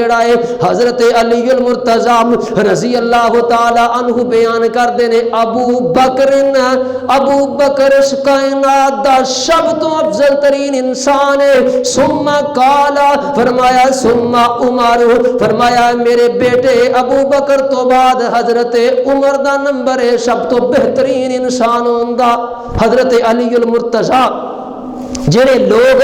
ہے حضرت علی المرتضی رضی اللہ تعالی عنہ بیان کردے نے ابو بکر اس کائنات دا سب تو افضل ترین انسان ہے. ثم قالا فرمایا ثم عمر فرمایا میرے بیٹے ابو بکر تو بعد حضرت عمر دا نمبر ہے سب تو بہترین انسان ہوندا. حضرت علی المرتضی جڑے لوگ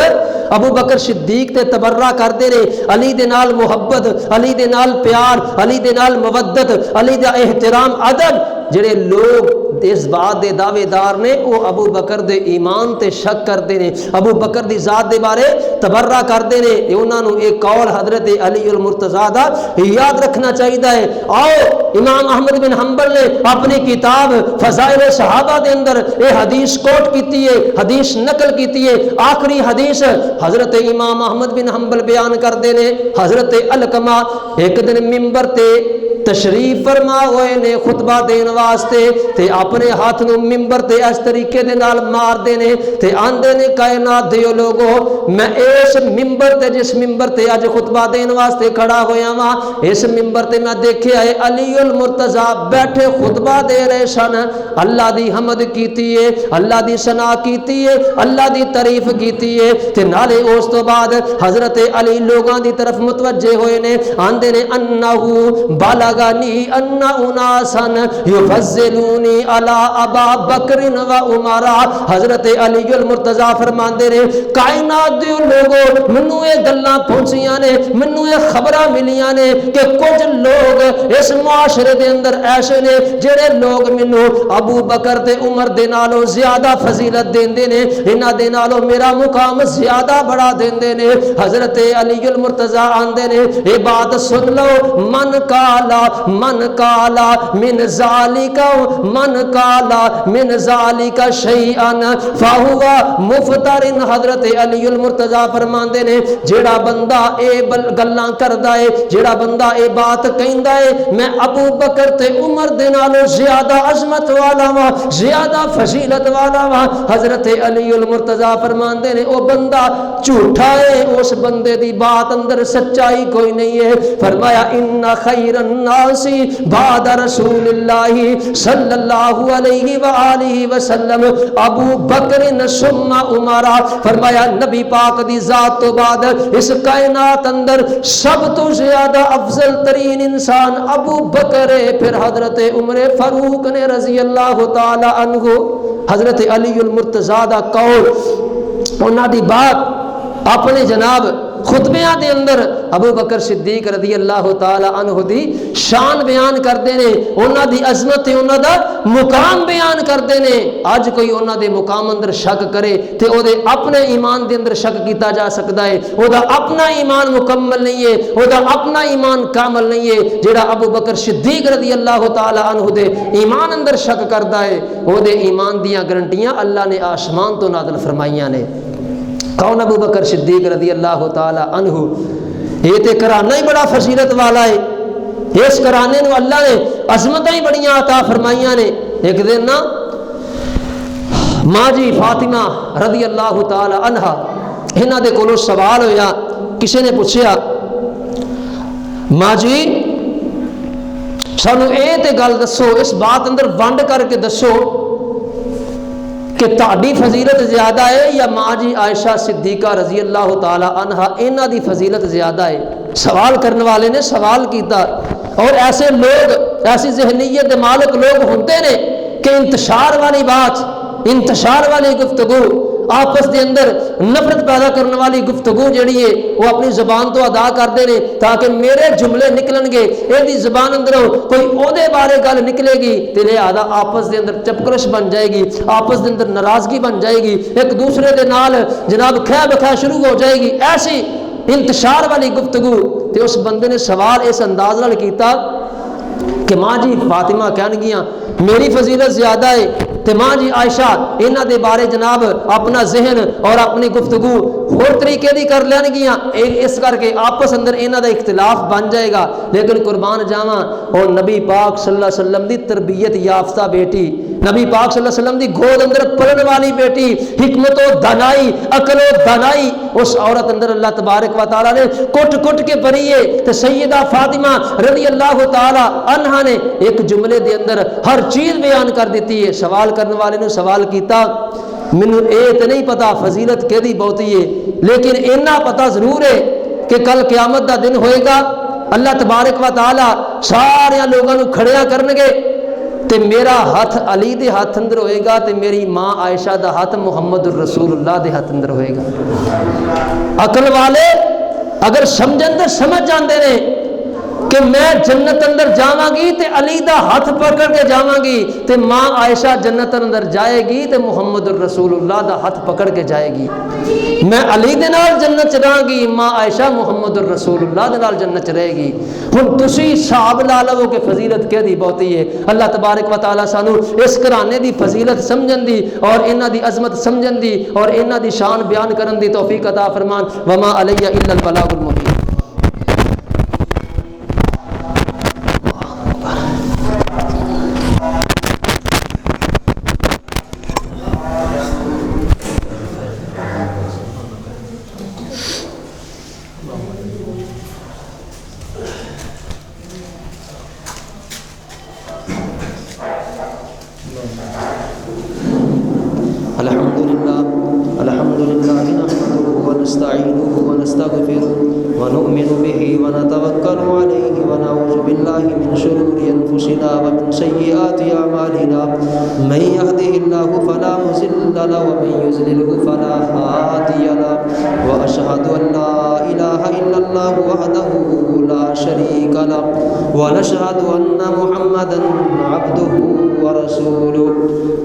ابو بکر صدیق تے تبرہ کردے نے علی دے نال محبت علی دے نال پیار علی دے نال مودت علی دا احترام ادب جڑے لوگ اس بات دے دعوے دار نے وہ ابو بکر دے ایمان تے شک کردے نے ابو بکر دی ذات دے بارے تبرہ کردے نے. انہاں نو ایک قول حضرت علی المرتضی دا یاد رکھنا چاہیے ہے. آؤ امام احمد بن حنبل نے اپنی کتاب فضائل صحابہ دے اندر یہ حدیث کوٹ کیتی ہے حدیث نقل کیتی ہے. آخری حدیث حضرت امام احمد بن حنبل بیان کردے نے حضرت علقمہ ایک دن ممبر تے تشریف فرما ہوئے نے خطبہ دین واسطے تے اپنے ہاتھ نو ممبر تے اس طریقے دے نال مار دے نے تے آندے نے کائنات دیو لوگو میں اس ممبر تے جس ممبر تے اج خطبہ دین واسطے کھڑا ہویا ہاں اس ممبر تے میں دیکھیا ہے علی المرتضی بیٹھے خطبہ دے رہے سن. اللہ دی حمد کیتی ہے اللہ دی ثنا کیتی ہے اللہ دی تعریف کیتی ہے تے نالے اس تو بعد حضرت علی لوگاں دی طرف متوجہ ہوئے نے آندے نے انہو بلغنی ان اناسا یفضلونی علی ابا بکر و عمر. حضرت علی المرتضی فرماندے نے کائنات دے لوگوں منوں یہ گلاں پہنچیاں نے منوں یہ خبراں ملیاں نے کہ کچھ لوگ اس معاشرے دے اندر ایسے نے جڑے لوگ منوں ابو بکر تے عمر دے نالوں زیادہ فضیلت دیندے نے انہاں دے نالوں میرا مقام زیادہ بڑا دیندے نے. حضرت علی المرتضی آندے نے یہ بات سن لو من کالا من ذالک شیئا فہوا مفتر. حضرت علی المرتضی فرماندے نے جیڑا بندہ اے گلاں کردا ہے جیڑا بندہ اے بات کہندا ہے میں ابو بکر تے عمر دے نالوں زیادہ عظمت والا وا زیادہ فضیلت والا وا. حضرت علی المرتضی فرماندے نے او بندہ جھوٹا ہے اس بندے دی بات اندر سچائی کوئی نہیں ہے. فرمایا ان خیر الناس بعد رسول اللہ صلی اللہ علیہ وآلہ وسلم ابو بکر ثم عمر. فرمایا نبی پاک دی ذات تو بعد اس کائنات اندر سب تو زیادہ افضل ترین انسان ابو بکر ہے پھر حضرت عمر فاروق نے رضی اللہ تعالی عنہ. حضرت علی المرتضی دا قول انہاں دی بات اپنے جناب خطبیاں دے اندر ابو بکر صدیق رضی اللہ تعالی عنہ دی شان بیان کردے نے انہاں دی عظمت انہاں دا مقام بیان کردے نے. اج کوئی انہاں دے مقام اندر شک کرے تے او دے اپنے ایمان دے اندر شک کیتا جا سکدا ہے. او دا اپنا ایمان مکمل نہیں ہے او دا اپنا ایمان کامل نہیں ہے. جڑا ابو بکر صدیق رضی اللہ تعالی عنہ دے ایمان اندر شک کردا ہے او دے ایمان دیاں گارنٹیاں اللہ نے آسمان تو نازل فرمائیاں نے. کون ابو بکر صدیق رضی اللہ تعالی عنہ یہ تے کرانہ ہی بڑا فضیلت والا ہے. اس کرانے نو اللہ نے عظمتیں ہی بڑیاں عطا فرمائیاں نے. ایک دن نا ماں جی فاطمہ رضی اللہ تعالی عنہا انہاں دے کولوں سوال ہویا کسی نے پوچھیا ماں جی سانو اے تے گل دسو اس بات اندر ونڈ کر کے دسو کہ تہاڈی فضیلت زیادہ ہے یا ماں جی عائشہ صدیقہ رضی اللہ تعالی عنہا انہاں دی فضیلت زیادہ ہے. سوال کرنے والے نے سوال کیتا اور ایسے لوگ ایسی ذہنیت دے مالک لوگ ہوتے نے کہ انتشار والی بات انتشار والی گفتگو آپس دے اندر نفرت پیدا کرنے والی گفتگو جڑی ہے وہ اپنی زبان تو ادا کرتے ہیں تاکہ میرے جملے نکلن گے یہ زبان اندر کوئی عہدے بارے گل نکلے گی تو لہذا آپس دے اندر چپکرش بن جائے گی آپس دے اندر ناراضگی بن جائے گی ایک دوسرے دے نال جناب کھیا بکھیا شروع ہو جائے گی. ایسی انتشار والی گفتگو تے اس بندے نے سوال اس انداز نال کیتا کہ ماں جی فاطمہ کہن گیاں میری فضیلت زیادہ ہے تے ماں جی عائشہ انہاں دے بارے جناب اپنا ذہن اور اپنی گفتگو اور طریقے دی کر لین گیاں اس کر کے آپس اندر انہاں دا اختلاف بن جائے گا. لیکن قربان جاواں اور نبی پاک صلی اللہ علیہ وسلم دی تربیت یافتہ بیٹی نبی پاک صلی اللہ علیہ وسلم دی گود اندر پلن والی بیٹی حکمت و دانائی عقل و دانائی اس عورت اندر اللہ تبارک و تعالی نے کٹ کٹ کے بھری ہے۔ تے سیدہ فاطمہ رضی اللہ تعالی عنہا نے ایک جملے دے اندر ہر چیز بیان کر دیتی ہے۔ سوال کرنے والے نے سوال کیتا مینوں یہ تو نہیں پتا فضیلت کیدی بہتی ہے، لیکن اتنا پتا ضرور ہے کہ کل قیامت دا دن ہوئے گا، اللہ تبارک و تعالی سارے لوگوں کو کھڑیا کرن گے تے میرا ہاتھ علی دے ہاتھ اندر ہوئے گا تے میری ماں عائشہ دا ہاتھ محمد الرسول اللہ دے ہاتھ اندر ہوئے گا۔ عقل والے اگر سمجھن تے سمجھ جاندے نے کہ میں جنت اندر جاواں گی تے علی دا ہاتھ پکڑ کے جاواں گی تے ماں عائشہ جنت اندر جائے گی تے محمد الرسول اللہ دا ہاتھ پکڑ کے جائے گی۔ میں علی دے نال جنت چ رہاں گی، ماں عائشہ محمد الرسول اللہ دے نال جنت چ رہے گی۔ ہن تسی حساب لا لو کہ فضیلت کیدی بہتی ہے۔ اللہ تبارک و تعالی سانو اس گھرانے دی فضیلت سمجھن دی اور انہاں دی عظمت سمجھن دی اور انہاں دی شان بیان کرن دی توفیق عطا فرمان۔ وما علی الا البلاغ المبین۔ الحمد لله نحمده ونستعينه ونستغفره ونؤمن به ونتوكل عليه ونعوذ بالله من شرور أنفسنا ومن سيئات أعمالنا من يهده الله فلا مضل له ومن يضلل فلا هادي له وأشهد أن لا إله إلا الله وحده لا شريك له ونشهد أن محمدا عبده ورسوله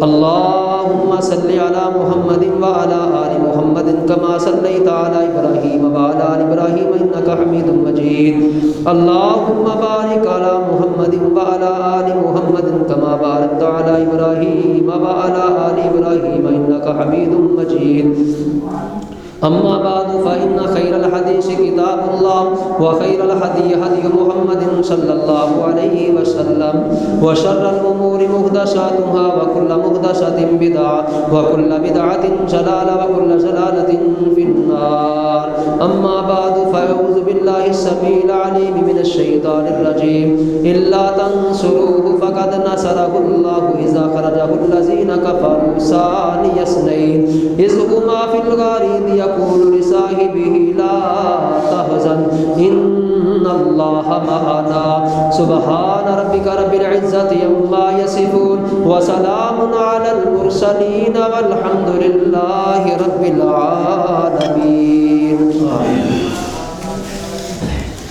اللهم صل على محمد وعلى آل محمد كما صليت على إبراهيم وعلى آل إبراهيم إنك حميد مجيد اللهم بارك على محمد وعلى آل محمد كما باركت على إبراهيم وعلى آل إبراهيم إنك حميد مجيد أما بعد فإن خير الحديث كتاب الله وخير الهدي هدي محمد صلى الله عليه وسلم وشر الأمور محدثاتها وكل محدثة بدعة وكل بدعة ضلالة وكل ضلالة في النار أما بعد فأعوذ بالله السميع العليم من الشيطان الرجيم إلا تنصروه فقد نصره الله إذا خرجه الذين كفروا ثاني اثنين إذ هما في الغار يقول لصاحبه لا تحزن إن الله معنا سبحان ربك رب العزة عما يصفون وسلام على المرسلين والحمد لله رب العالمين۔